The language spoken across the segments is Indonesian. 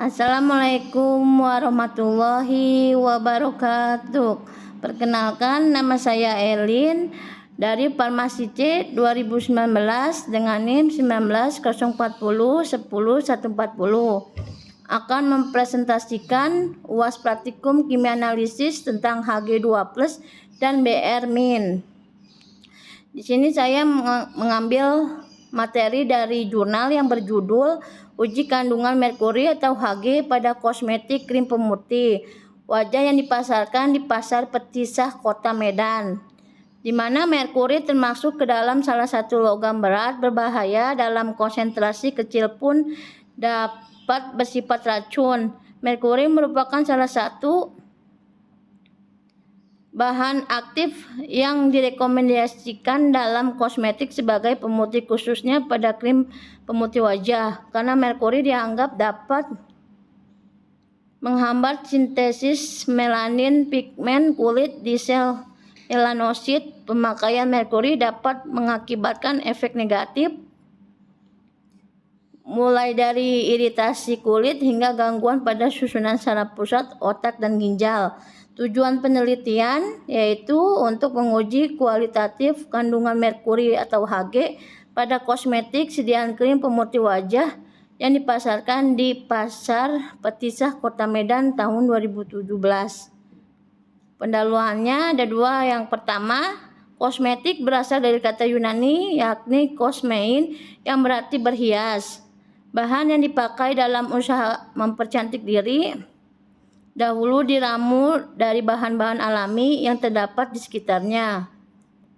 Assalamualaikum warahmatullahi wabarakatuh. Perkenalkan, nama saya Elin dari Farmasi C 2019 dengan NIM 1904010140 akan mempresentasikan UAS Praktikum Kimia Analisis tentang Hg2+ dan Br-. Di sini saya mengambil materi dari jurnal yang berjudul Uji Kandungan Merkuri atau Hg pada Kosmetik Krim Pemutih Wajah yang dipasarkan di Pasar Petisah Kota Medan, di mana merkuri termasuk ke dalam salah satu logam berat berbahaya dalam konsentrasi kecil pun dapat bersifat racun. Merkuri merupakan salah satu bahan aktif yang direkomendasikan dalam kosmetik sebagai pemutih, khususnya pada krim pemutih wajah, karena merkuri dianggap dapat menghambat sintesis melanin pigmen kulit di sel melanosit. Pemakaian merkuri dapat mengakibatkan efek negatif mulai dari iritasi kulit hingga gangguan pada susunan saraf pusat, otak, dan ginjal. Tujuan penelitian yaitu untuk menguji kualitatif kandungan merkuri atau Hg pada kosmetik sediaan krim pemutih wajah yang dipasarkan di Pasar Petisah Kota Medan tahun 2017. Pendahuluannya ada dua. Yang pertama, kosmetik berasal dari kata Yunani yakni kosmein yang berarti berhias. Bahan yang dipakai dalam usaha mempercantik diri dahulu diramu dari bahan-bahan alami yang terdapat di sekitarnya.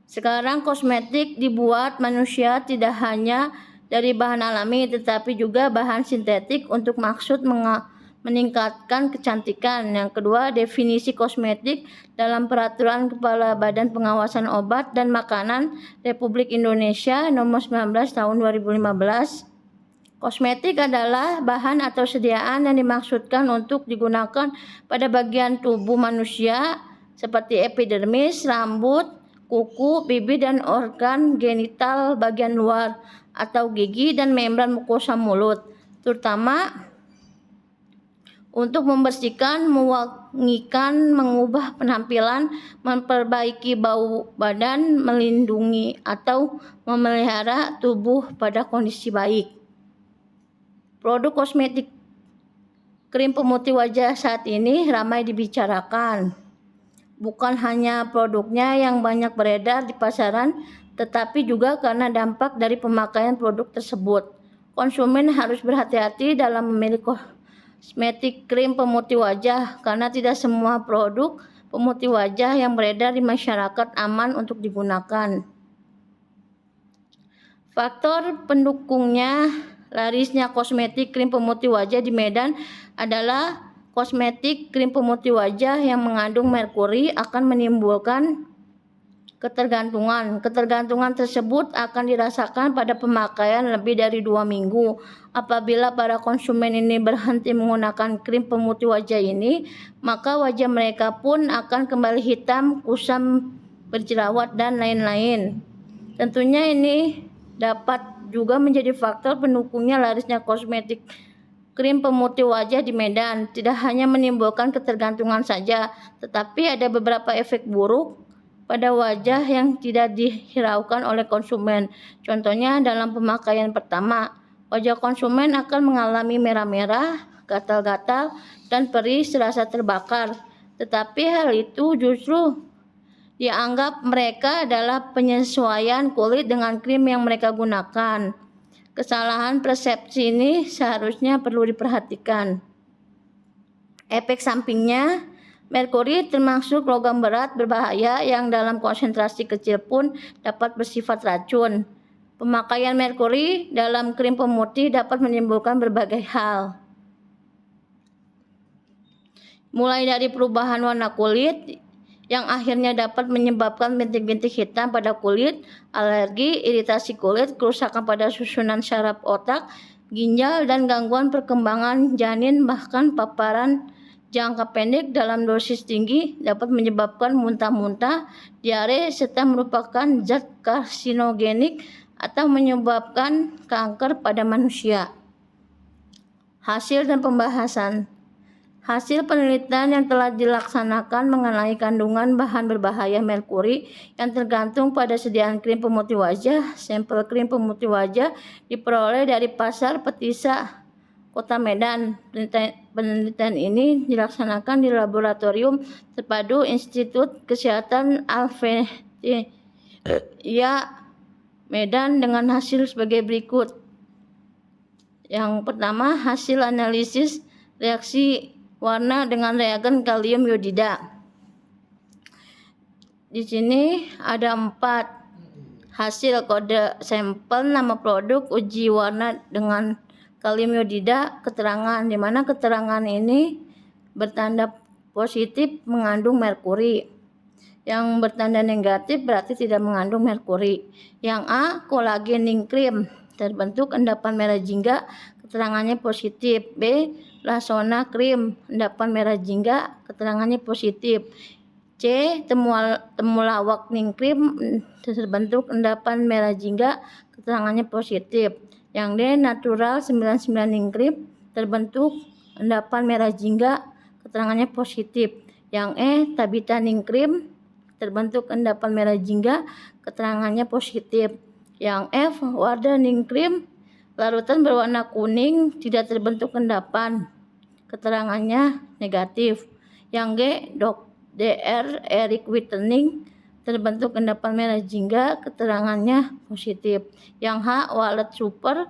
Sekarang kosmetik dibuat manusia tidak hanya dari bahan alami tetapi juga bahan sintetik untuk maksud meningkatkan kecantikan. Yang kedua, definisi kosmetik dalam Peraturan Kepala Badan Pengawasan Obat dan Makanan Republik Indonesia Nomor 19 Tahun 2015. Kosmetik adalah bahan atau sediaan yang dimaksudkan untuk digunakan pada bagian tubuh manusia seperti epidermis, rambut, kuku, bibir, dan organ genital bagian luar atau gigi dan membran mukosa mulut, terutama untuk membersihkan, mewangikan, mengubah penampilan, memperbaiki bau badan, melindungi atau memelihara tubuh pada kondisi baik. Produk kosmetik krim pemutih wajah saat ini ramai dibicarakan. Bukan hanya produknya yang banyak beredar di pasaran, tetapi juga karena dampak dari pemakaian produk tersebut. Konsumen harus berhati-hati dalam memilih kosmetik krim pemutih wajah karena tidak semua produk pemutih wajah yang beredar di masyarakat aman untuk digunakan. Faktor pendukungnya larisnya kosmetik krim pemutih wajah di Medan adalah kosmetik krim pemutih wajah yang mengandung merkuri akan menimbulkan ketergantungan. Ketergantungan tersebut akan dirasakan pada pemakaian lebih dari 2 minggu. Apabila para konsumen ini berhenti menggunakan krim pemutih wajah ini, maka wajah mereka pun akan kembali hitam, kusam, berjerawat, dan lain-lain. Tentunya ini dapat juga menjadi faktor pendukungnya larisnya kosmetik krim pemutih wajah di Medan. Tidak hanya menimbulkan ketergantungan saja, tetapi ada beberapa efek buruk pada wajah yang tidak dihiraukan oleh konsumen. Contohnya dalam pemakaian pertama, wajah konsumen akan mengalami merah-merah, gatal-gatal, dan perih serasa terbakar. Tetapi hal itu justru dianggap mereka adalah penyesuaian kulit dengan krim yang mereka gunakan. Kesalahan persepsi ini seharusnya perlu diperhatikan. Efek sampingnya, merkuri termasuk logam berat berbahaya yang dalam konsentrasi kecil pun dapat bersifat racun. Pemakaian merkuri dalam krim pemutih dapat menimbulkan berbagai hal, mulai dari perubahan warna kulit yang akhirnya dapat menyebabkan bintik-bintik hitam pada kulit, alergi, iritasi kulit, kerusakan pada susunan saraf otak, ginjal, dan gangguan perkembangan janin. Bahkan paparan jangka pendek dalam dosis tinggi dapat menyebabkan muntah-muntah, diare, serta merupakan zat karsinogenik atau menyebabkan kanker pada manusia. Hasil dan pembahasan. Hasil penelitian yang telah dilaksanakan mengenai kandungan bahan berbahaya merkuri yang tergantung pada sediaan krim pemutih wajah. Sampel krim pemutih wajah diperoleh dari pasar Petisa, Kota Medan. Penelitian ini dilaksanakan di laboratorium terpadu Institut Kesehatan Al-Fatihah, Medan dengan hasil sebagai berikut. Yang pertama, hasil analisis reaksi warna dengan reagen kalium iodida. Di sini ada 4 hasil kode sampel, nama produk, uji warna dengan kalium iodida, keterangan, di mana keterangan ini bertanda positif mengandung merkuri. Yang bertanda negatif berarti tidak mengandung merkuri. Yang A, kolagen cream terbentuk endapan merah jingga, keterangannya positif. B, Lasona cream endapan merah jingga, keterangannya positif. C, temulawak cream terbentuk endapan merah jingga, keterangannya positif. Yang D, natural 99 cream terbentuk endapan merah jingga, keterangannya positif. Yang E, tabita cream terbentuk endapan merah jingga, keterangannya positif. Yang F, wardah cream larutan berwarna kuning, tidak terbentuk endapan, keterangannya negatif. Yang G, Dr. Eric Whitening terbentuk endapan merah jingga, keterangannya positif. Yang H, Wallet Super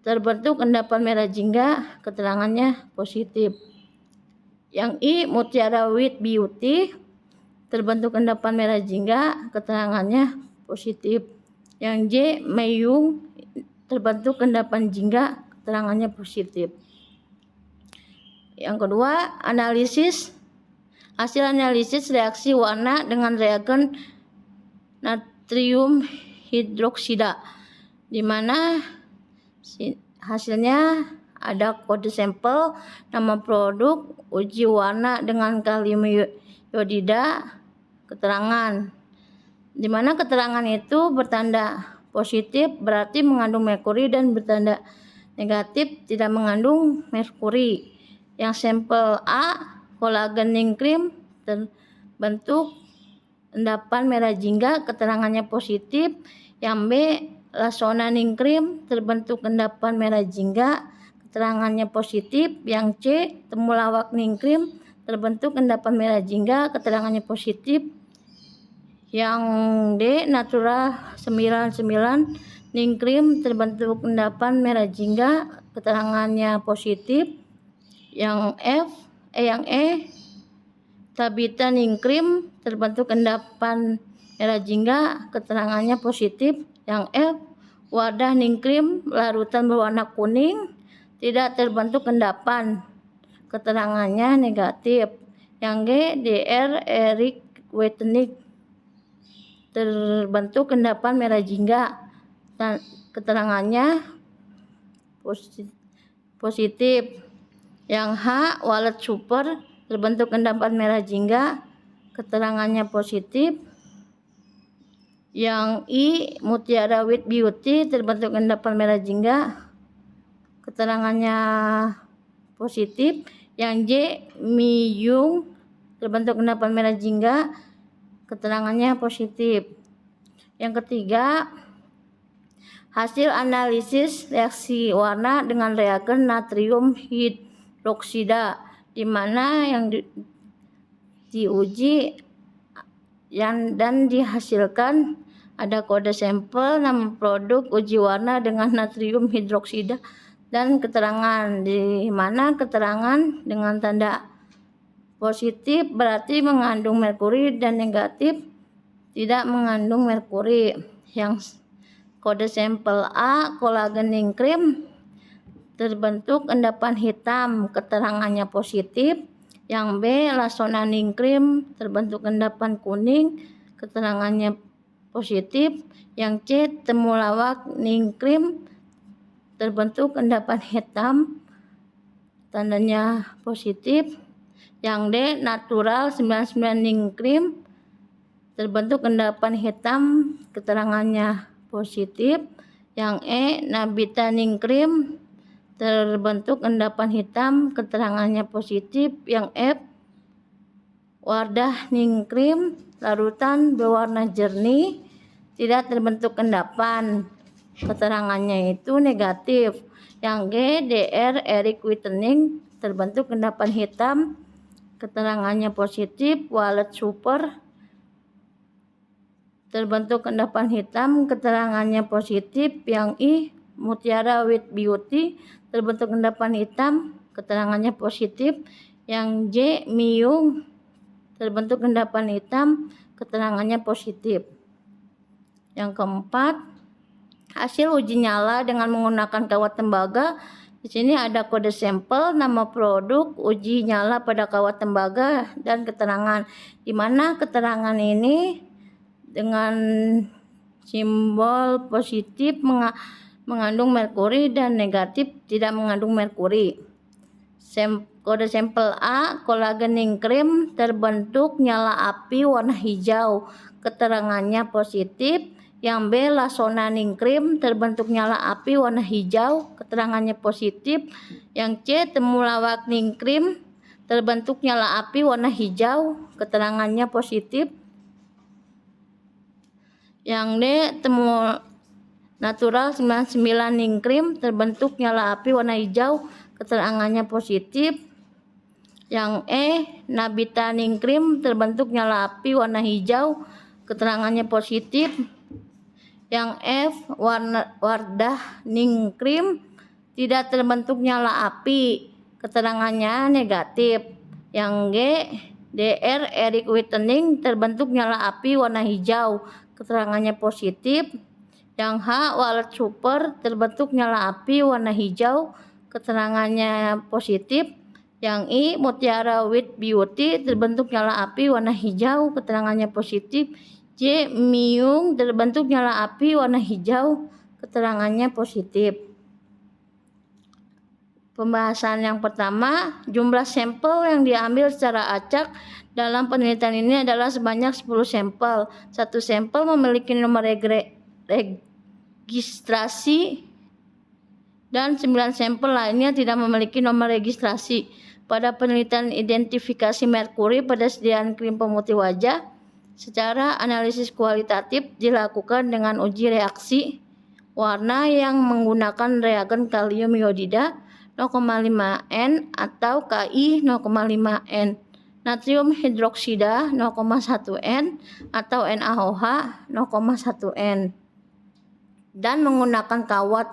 terbentuk endapan merah jingga, keterangannya positif. Yang I, Mutiara Wheat Beauty terbentuk endapan merah jingga, keterangannya positif. Yang J, Mayung terbentuk endapan jingga, keterangannya positif. Yang kedua, analisis. Hasil analisis reaksi warna dengan reagen natrium hidroksida, di mana hasilnya ada kode sampel, nama produk, uji warna dengan kalium iodida, keterangan. Di mana keterangan itu bertanda positif berarti mengandung merkuri dan bertanda negatif tidak mengandung merkuri. Yang sampel A, kolagen cream terbentuk endapan merah jingga, keterangannya positif. Yang B, Lasona cream terbentuk endapan merah jingga, keterangannya positif. Yang C, temulawak cream terbentuk endapan merah jingga, keterangannya positif. Yang D, natural 99 cream terbentuk endapan merah jingga, keterangannya positif. Yang E, tabita cream terbentuk endapan merah jingga, keterangannya positif. Yang F, wardah cream larutan berwarna kuning, tidak terbentuk endapan, keterangannya negatif. Yang G, Dr. Eric Whitening terbentuk endapan merah jingga, keterangannya positif. Yang H, Wallet Super terbentuk endapan merah jingga, keterangannya positif. Yang I, Mutiara Wheat Beauty terbentuk endapan merah jingga, keterangannya positif. Yang J, Miyung terbentuk endapan merah jingga, keterangannya positif. Yang ketiga, hasil analisis reaksi warna dengan reagen natrium hidroksida, di mana yang diuji dan dihasilkan ada kode sampel, nama produk, uji warna dengan natrium hidroksida, dan keterangan, di mana keterangan dengan tanda positif berarti mengandung merkuri dan negatif tidak mengandung merkuri. Yang kode sampel A, kolagen cream terbentuk endapan hitam, keterangannya positif. Yang B, Lasona cream terbentuk endapan kuning, keterangannya positif. Yang C, temulawak cream terbentuk endapan hitam, tandanya positif. Yang D, natural 99 cream terbentuk endapan hitam, keterangannya positif. Yang E, nabita cream terbentuk endapan hitam, keterangannya positif. Yang F, Wardah-ning krim, larutan berwarna jernih, tidak terbentuk endapan, keterangannya itu negatif. Yang G, DR Eric Whitening, terbentuk endapan hitam, keterangannya positif. Wallet Super, terbentuk endapan hitam, keterangannya positif. Yang I, Mutiara With Beauty, terbentuk endapan hitam, keterangannya positif. Yang J, Miyung, terbentuk endapan hitam, keterangannya positif. Yang keempat, hasil uji nyala dengan menggunakan kawat tembaga. Di sini ada kode sampel, nama produk, uji nyala pada kawat tembaga, dan keterangan. Di mana keterangan ini dengan simbol positif mengandung merkuri dan negatif tidak mengandung merkuri. Kode sampel A, kolagening krim, terbentuk nyala api warna hijau, keterangannya positif. Yang B, lasonaning krim, terbentuk nyala api warna hijau, keterangannya positif. Yang C, temulawak-ning krim, terbentuk nyala api warna hijau, keterangannya positif. Yang D, natural 99-ning krim, terbentuk nyala api warna hijau, keterangannya positif. Yang E, Nabita-ning krim, terbentuk nyala api warna hijau, keterangannya positif. Yang F, Wardah-ning krim, tidak terbentuk nyala api, keterangannya negatif. Yang G, DR Eric Whitening, terbentuk nyala api warna hijau, keterangannya positif. Yang H, Wallet Super, terbentuk nyala api warna hijau, keterangannya positif. Yang I, Mutiara With Beauty, terbentuk nyala api warna hijau, keterangannya positif. J, Miyung, terbentuk nyala api warna hijau, keterangannya positif. Pembahasan yang pertama, jumlah sampel yang diambil secara acak dalam penelitian ini adalah sebanyak 10 sampel. Satu sampel memiliki nomor registrasi dan 9 sampel lainnya tidak memiliki nomor registrasi. Pada penelitian identifikasi merkuri pada sediaan krim pemutih wajah, secara analisis kualitatif dilakukan dengan uji reaksi warna yang menggunakan reagen kalium iodida 0,5 N atau Ki 0,5 N, natrium hidroksida 0,1 N atau NaOH 0,1 N, dan menggunakan kawat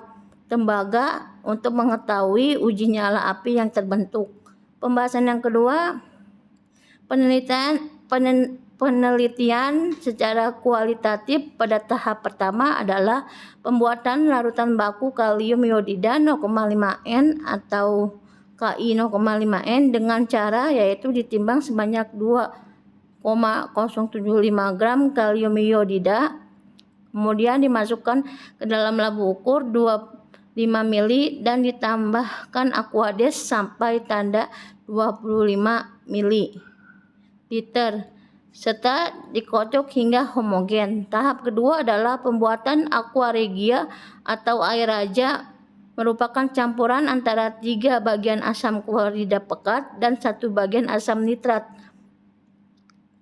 tembaga untuk mengetahui uji nyala api yang terbentuk. Pembahasan yang kedua, penelitian secara kualitatif pada tahap pertama adalah pembuatan larutan baku kalium iodida 0,5 N atau Ki 0,5 N dengan cara yaitu ditimbang sebanyak 2,075 gram kalium iodida, kemudian dimasukkan ke dalam labu ukur 25 mili dan ditambahkan aquades sampai tanda 25 mili liter serta dikocok hingga homogen. Tahap kedua adalah pembuatan aqua regia atau air raja, merupakan campuran antara 3 bagian asam klorida pekat dan 1 bagian asam nitrat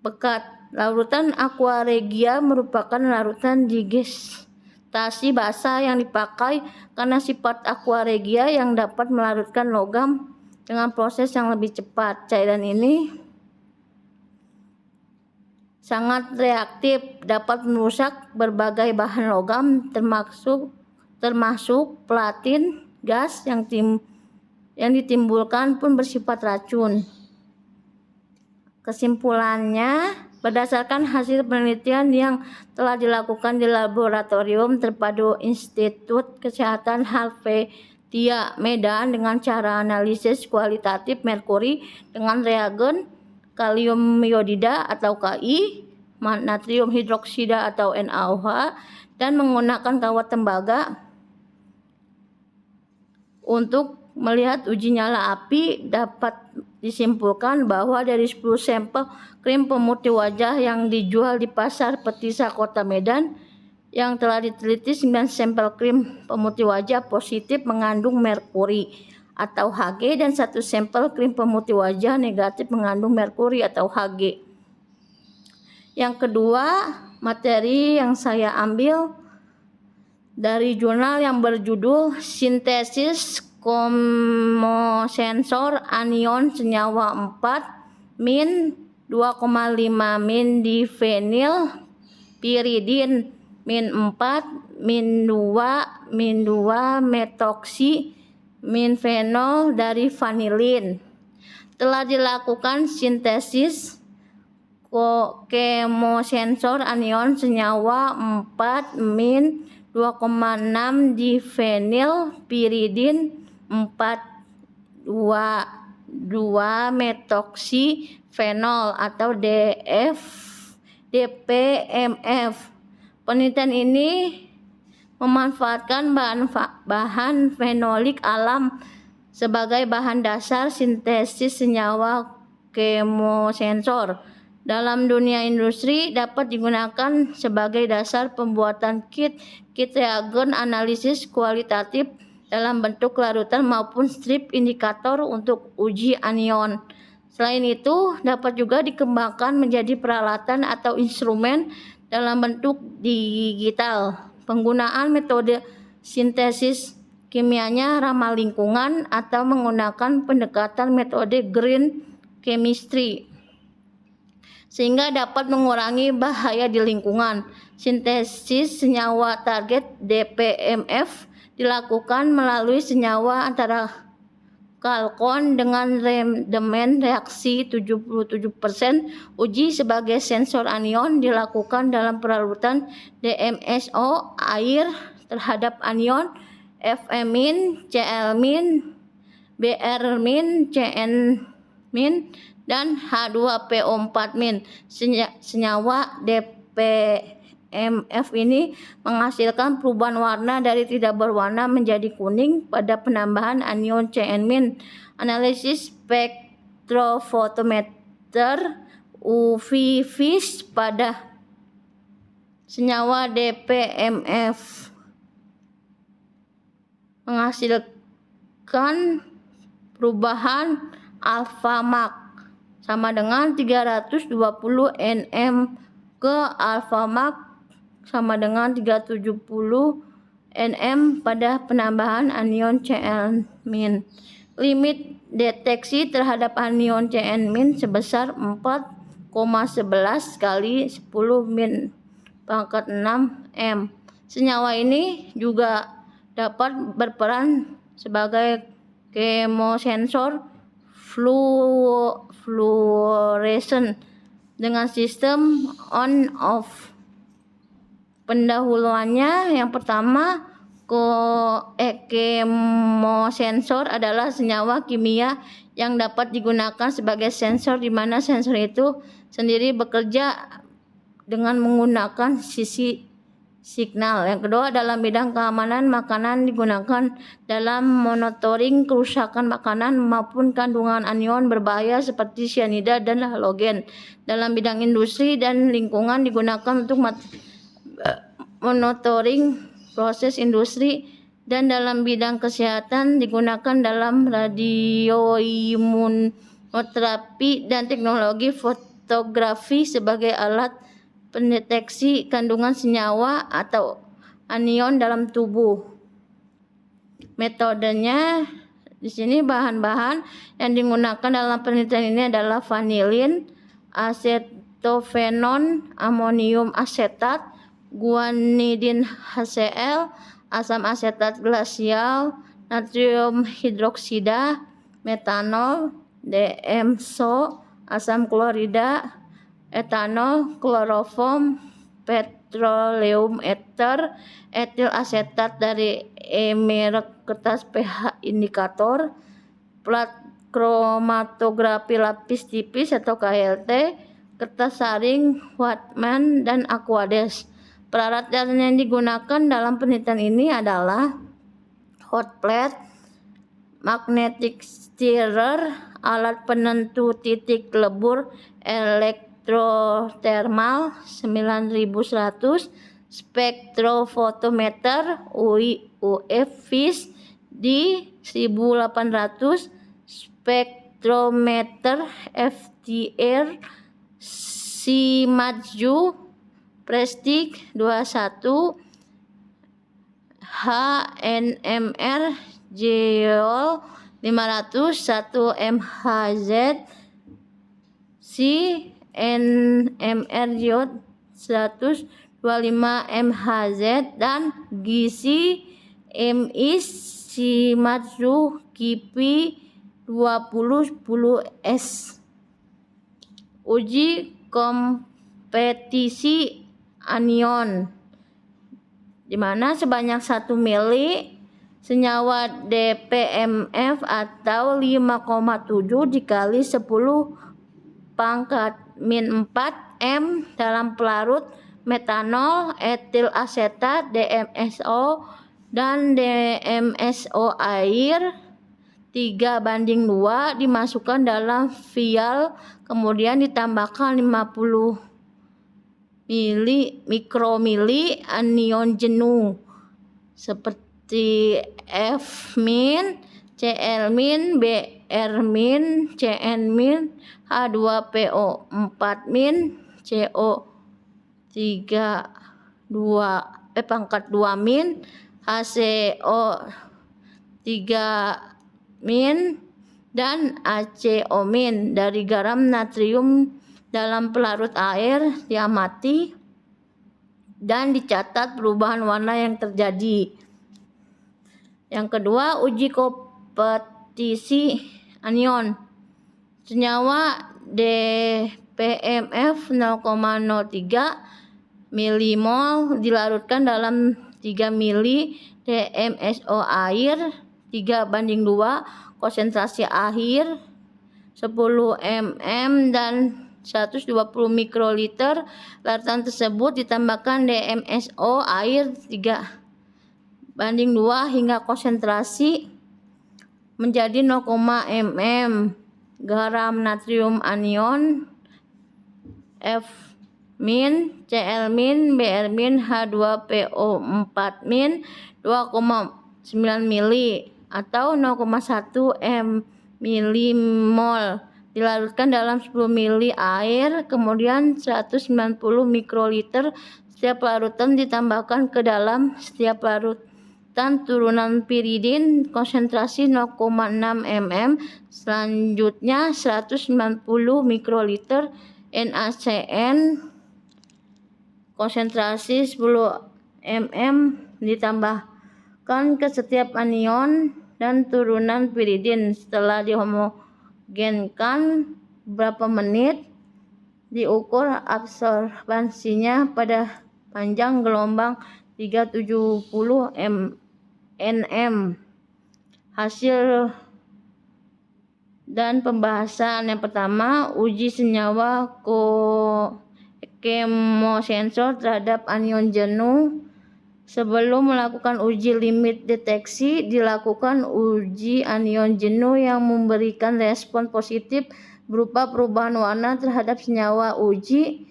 pekat. Larutan aqua regia merupakan larutan digestasi basa yang dipakai karena sifat aqua regia yang dapat melarutkan logam dengan proses yang lebih cepat. Cairan ini sangat reaktif, dapat merusak berbagai bahan logam termasuk platin. Gas yang ditimbulkan pun bersifat racun. Kesimpulannya, berdasarkan hasil penelitian yang telah dilakukan di laboratorium terpadu Institut Kesehatan Helvetia Medan dengan cara analisis kualitatif merkuri dengan reagen kalium iodida atau Ki, natrium hidroksida atau NaOH, dan menggunakan kawat tembaga untuk melihat uji nyala api, dapat disimpulkan bahwa dari 10 sampel krim pemutih wajah yang dijual di pasar Petisa Kota Medan, yang telah diteliti 9 sampel krim pemutih wajah positif mengandung merkuri atau Hg dan 1 sampel krim pemutih wajah negatif mengandung merkuri atau Hg. Yang kedua, materi yang saya ambil dari jurnal yang berjudul Sintesis Chemosensor Anion Senyawa 4 min 2,5 min difenil piridin min 4 min 2 metoksi min fenol dari vanilin. Telah dilakukan sintesis chemosensor anion senyawa 4 min 2,6 difenil piridin 4,2 metoksi fenol atau DPMF. Penelitian ini memanfaatkan bahan fenolik alam sebagai bahan dasar sintesis senyawa chemosensor. Dalam dunia industri dapat digunakan sebagai dasar pembuatan kit reagen analisis kualitatif dalam bentuk larutan maupun strip indikator untuk uji anion. Selain itu, dapat juga dikembangkan menjadi peralatan atau instrumen dalam bentuk digital. Penggunaan metode sintesis kimianya ramah lingkungan atau menggunakan pendekatan metode green chemistry sehingga dapat mengurangi bahaya di lingkungan. Sintesis senyawa target DPMF dilakukan melalui senyawa antara kalkon dengan rendemen reaksi 77%. Uji sebagai sensor anion dilakukan dalam perarutan DMSO air terhadap anion Fm-, Cl-, Br-, Cn- dan H2PO4-. Senyawa DPMF ini menghasilkan perubahan warna dari tidak berwarna menjadi kuning pada penambahan anion Cn-. Analisis spektrofotometer UV vis pada senyawa DPMF menghasilkan perubahan alpha Mach sama dengan 320 nm ke alpha Mach sama dengan 370 nm pada penambahan anion Cn-. Limit deteksi terhadap anion Cn- sebesar 4,11 kali 10 min pangkat 6 m. Senyawa ini juga dapat berperan sebagai chemosensor fluorescent dengan sistem on-off. Pendahuluannya yang pertama, chemosensor adalah senyawa kimia yang dapat digunakan sebagai sensor di mana sensor itu sendiri bekerja dengan menggunakan sisi signal. Yang kedua, dalam bidang keamanan makanan digunakan dalam monitoring kerusakan makanan maupun kandungan anion berbahaya seperti cyanida dan halogen. Dalam bidang industri dan lingkungan digunakan untuk monitoring proses industri, dan dalam bidang kesehatan digunakan dalam radioimunoterapi dan teknologi fotografi sebagai alat pendeteksi kandungan senyawa atau anion dalam tubuh. Metodenya di sini bahan-bahan yang digunakan dalam penelitian ini adalah vanilin, asetofenon, amonium asetat, guanidin HCl, asam asetat glasial, natrium hidroksida, metanol, DMSO, asam klorida, etanol, kloroform, petroleum ether, etil asetat dari merek kertas pH indikator, plat kromatografi lapis tipis atau KLT, kertas saring, Wattman, dan Aquades. Peralatan yang digunakan dalam penelitian ini adalah hot plate, magnetic stirrer, alat penentu titik lebur elektrothermal 9100, spektrofotometer UV-Vis di 1800, spektrometer FTIR Shimadzu Prestige 21, HNMR Geol 500 1 MHz, CNMR Geol 125 MHz, dan GC MIS Shimadzu Kipi 2010S. Uji kompetisi anion, di mana sebanyak 1 mili senyawa DPMF atau 5,7 dikali 10 pangkat min 4 M dalam pelarut metanol, etil asetat, DMSO, dan DMSO air 3:2 dimasukkan dalam vial, kemudian ditambahkan 50 mikromili anion jenuh seperti F-, Cl-, Br-, Cn-, H2PO 4-, CO3 HCO 3-, dan ACO- dari garam natrium dalam pelarut air diamati dan dicatat perubahan warna yang terjadi. Yang kedua, uji kompetisi anion. Senyawa DPMF 0,03 milimol dilarutkan dalam 3 mili DMSO air 3:2, konsentrasi air 10 ml dan 120 mikroliter. Larutan tersebut ditambahkan DMSO air 3:2 hingga konsentrasi menjadi 0, mm. Garam natrium anion F-, Cl-, Br-, H2PO 4-, 2,9 mili atau 0,1 milimol dilarutkan dalam 10 mili air, kemudian 190 mikroliter. Setiap larutan ditambahkan ke dalam setiap larutan turunan piridin konsentrasi 0,6 mm. Selanjutnya 190 mikroliter NaCN konsentrasi 10 mm ditambahkan ke setiap anion dan turunan piridin. Setelah dihomogenkan beberapa menit, diukur absorbansinya pada panjang gelombang 370 nm. Hasil dan pembahasan yang pertama, uji senyawa kemosensor terhadap anion jenuh. Sebelum melakukan uji limit deteksi, dilakukan uji anion jenuh yang memberikan respon positif berupa perubahan warna terhadap senyawa uji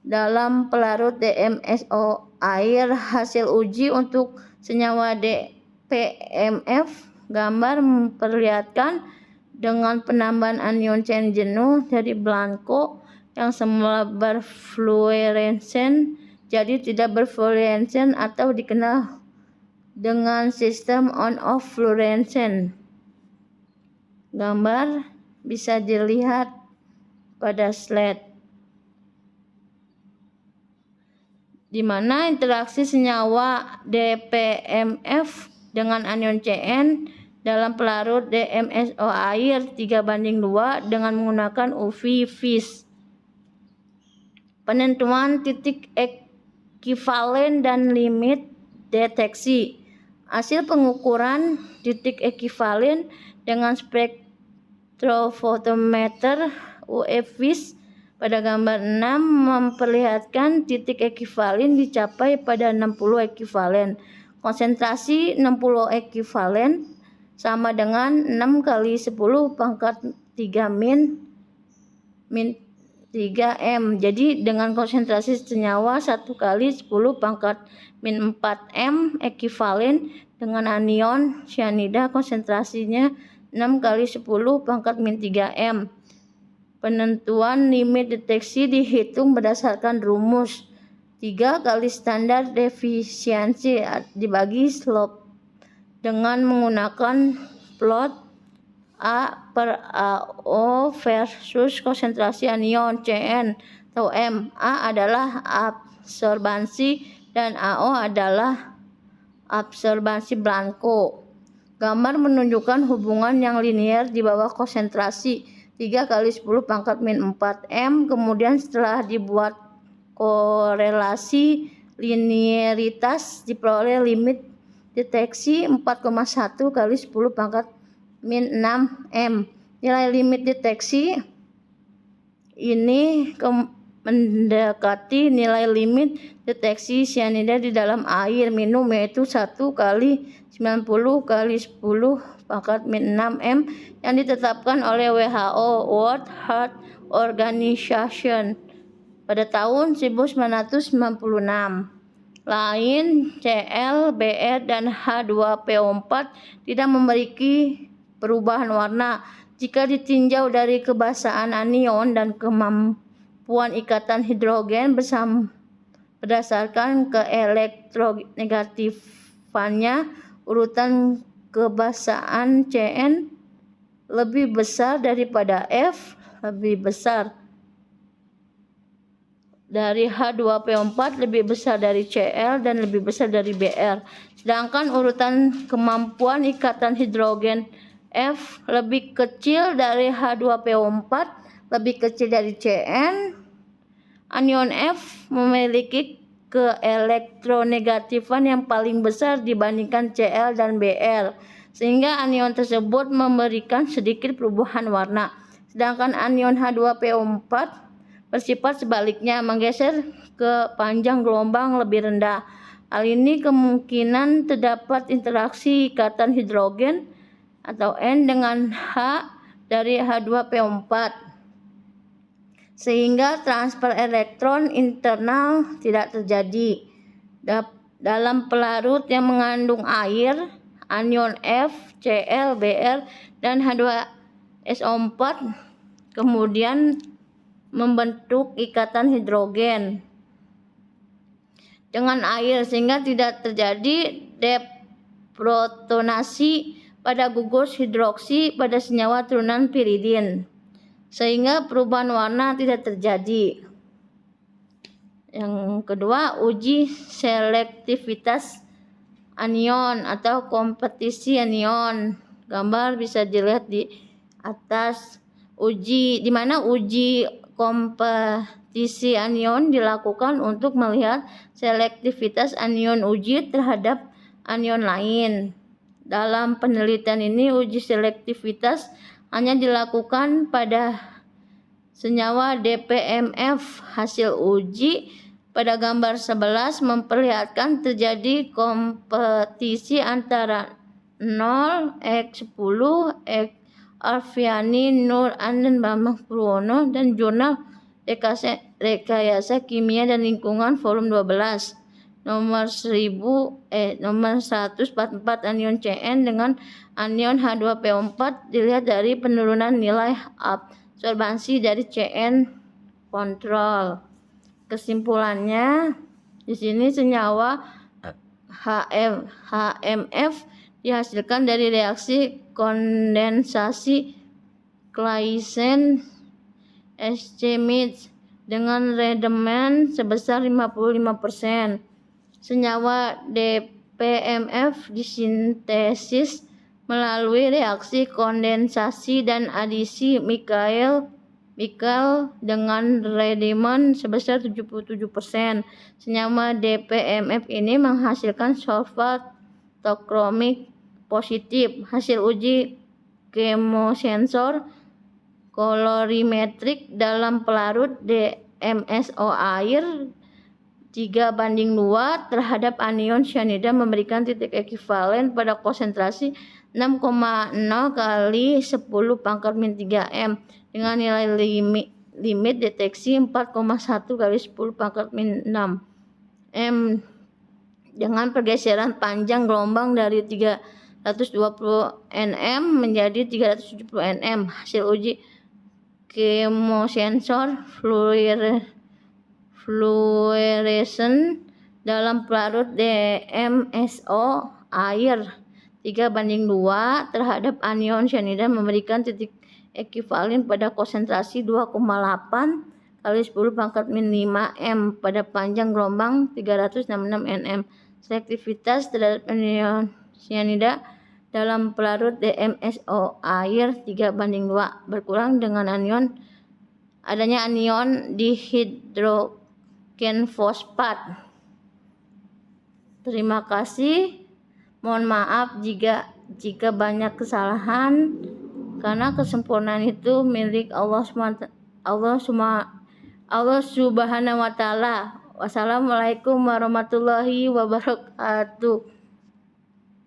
dalam pelarut DMSO air. Hasil uji untuk senyawa DPMF gambar memperlihatkan dengan penambahan anion CN jenuh dari blanko yang semula berfluoresensen jadi tidak berfluoresensen atau dikenal dengan sistem on-off fluorescence. Gambar bisa dilihat pada slide, di mana interaksi senyawa DPMF dengan anion CN dalam pelarut DMSO air 3:2 dengan menggunakan UV-Vis. Penentuan titik ekivalen dan limit deteksi. Hasil pengukuran titik ekivalen dengan spektrofotometer UV-Vis pada gambar 6 memperlihatkan titik ekivalen dicapai pada 60 ekivalen. Konsentrasi 60 ekivalen sama dengan 6 kali 10 pangkat 3 min 3M. Jadi dengan konsentrasi senyawa 1 kali 10 pangkat min 4 M ekivalen dengan anion cyanida konsentrasinya 6 kali 10 pangkat min 3 M. Penentuan limit deteksi dihitung berdasarkan rumus 3 kali standar defisiensi dibagi slope dengan menggunakan plot A per AO versus konsentrasi anion Cn atau M. A adalah absorbansi dan AO adalah absorbansi blanko. Gambar menunjukkan hubungan yang linier di bawah konsentrasi 3 kali 10 pangkat min 4 M. Kemudian setelah dibuat korelasi linearitas diperoleh limit deteksi 4,1 kali 10 pangkat min 6 M. Nilai limit deteksi ini mendekati nilai limit deteksi cyanida di dalam air minum, yaitu 1 kali 90 kali 10 pangkat min 6 M yang ditetapkan oleh WHO World Health Organization pada tahun 1996. Lain Cl, Br, dan H2PO4 tidak memiliki perubahan warna jika ditinjau dari kebasahan anion dan kemampuan ikatan hidrogen berdasarkan keelektronegatifannya. Urutan kebasahan Cn lebih besar daripada F, lebih besar dari H2PO4, lebih besar dari Cl, dan lebih besar dari Br. Sedangkan urutan kemampuan ikatan hidrogen F lebih kecil dari H2PO4, lebih kecil dari Cn. Anion F memiliki keelektronegatifan yang paling besar dibandingkan Cl dan Br, sehingga anion tersebut memberikan sedikit perubahan warna. Sedangkan anion H2PO4 bersifat sebaliknya, menggeser ke panjang gelombang lebih rendah. Hal ini kemungkinan terdapat interaksi ikatan hidrogen atau N dengan H dari H2PO4, sehingga transfer elektron internal tidak terjadi. Dalam pelarut yang mengandung air, anion F, Cl, Br, dan H2SO4 kemudian membentuk ikatan hidrogen dengan air, sehingga tidak terjadi deprotonasi pada gugus hidroksi pada senyawa turunan piridin, sehingga perubahan warna tidak terjadi. Yang kedua, uji selektivitas anion atau kompetisi anion. Gambar bisa dilihat di atas. Di mana uji kompetisi anion dilakukan untuk melihat selektivitas anion uji terhadap anion lain. Dalam penelitian ini, uji selektivitas hanya dilakukan pada senyawa DPMF. Hasil uji pada gambar 11 memperlihatkan terjadi kompetisi antara 0x10, X Alfiani, Nur Anden, Bambang Purwono, dan Jurnal Rekayasa Kimia dan Lingkungan volume 12 nomor 144 anion Cn dengan anion H2PO4 dilihat dari penurunan nilai absorbansi dari Cn kontrol. Kesimpulannya, di sini senyawa HMF dihasilkan dari reaksi kondensasi Claisen-Schmidt dengan redemen sebesar 55%. Senyawa DPMF disintesis melalui reaksi kondensasi dan adisi Michael dengan redemen sebesar 77%. Senyawa DPMF ini menghasilkan sulfat tokromik positif. Hasil uji chemosensor kolorimetrik dalam pelarut DMSO air 3:2 terhadap anion cyanida memberikan titik ekivalen pada konsentrasi 6,0 kali 10 pangkat min 3 M dengan limit deteksi 4,1 kali 10 pangkat min 6 M dengan pergeseran panjang gelombang dari 320 nm menjadi 370 nm. Hasil uji chemosensor fluorescent dalam pelarut DMSO air 3:2 terhadap anion cyanida memberikan titik ekuivalen pada konsentrasi 2,8 kali 10 pangkat min 5 M pada panjang gelombang 366 nm. Selektivitas terhadap anion cyanida dalam pelarut DMSO air 3:2 berkurang dengan adanya anion dihidrogen fosfat. Terima kasih. Mohon maaf jika banyak kesalahan, karena kesempurnaan itu milik Allah Subhanahu wa taala. Wassalamualaikum warahmatullahi wabarakatuh.